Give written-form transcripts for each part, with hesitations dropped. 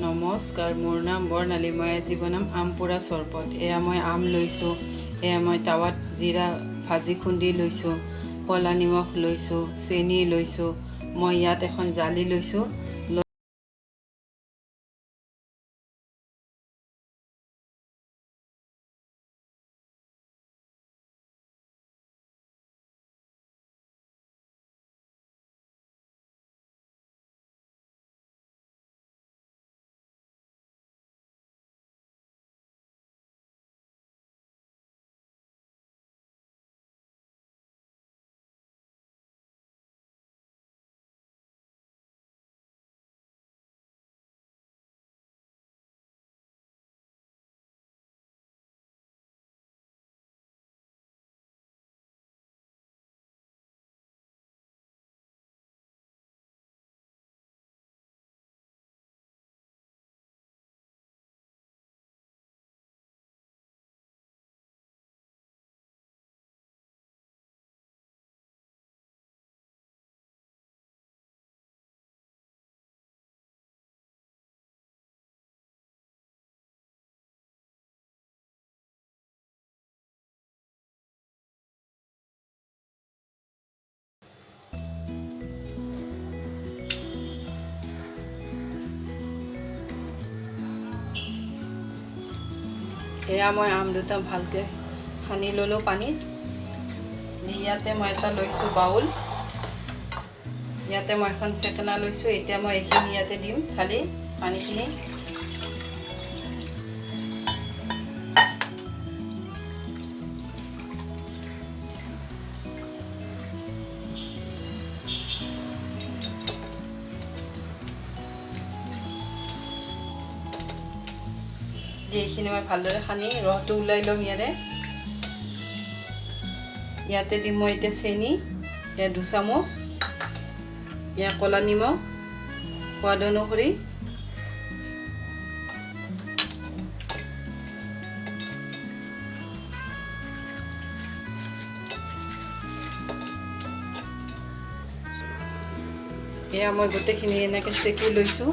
নমস্কাৰ, মোৰ নাম বৰ্ণালী। মই আজি বনাম আমপুৰা চৰবত। এয়া মই আম লৈছোঁ, এয়া মই টাৱাত জিৰা ভাজি খুন্দি লৈছোঁ, ক'লা নিমখ লৈছোঁ, চেনি লৈছোঁ। মই ইয়াত এখন জালি লৈছোঁ। এয়া মই আম দুটা ভালকৈ সানি ল'লোঁ পানীত। ইয়াতে মই এটা লৈছোঁ বাউল, ইয়াতে মই এখন চেকেনা লৈছোঁ। এতিয়া মই এইখিনি ইয়াতে দিম, খালি পানীখিনি। এইখিনি মই ভালদৰে সানি ৰসটো ওলাই ল'ম ইয়াৰে। ইয়াতে দিম মই এতিয়া চেনি, এয়া 2 চামুচ, এয়া ক'লা নিমখ সোৱাদ অনুসৰি, এয়া মই গোটেইখিনি এনেকৈ চেকি লৈছোঁ।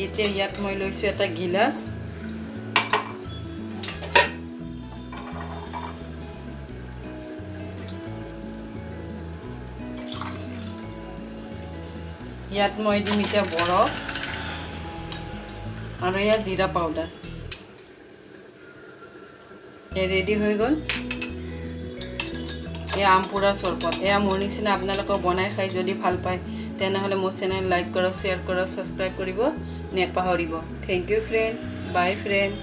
এতিয়া ইয়াত মই লৈছোঁ এটা গিলাচ। ইয়াত মই দিম এতিয়া বৰফ আৰু এয়া জিৰা পাউডাৰ। ৰেডি হৈ গ'ল এয়া আমপুৰা চৰবত। এয়া মোৰ নিচিনা আপোনালোকক বনাই খাই যদি ভাল পায় তেনেহ'লে মোৰ চেনেল লাইক কৰক, শ্বেয়াৰ কৰক, ছাবস্ক্ৰাইব কৰিব নেপাহৰিব। থেংক ইউ ফ্ৰেণ্ড, বাই ফ্ৰেণ্ড।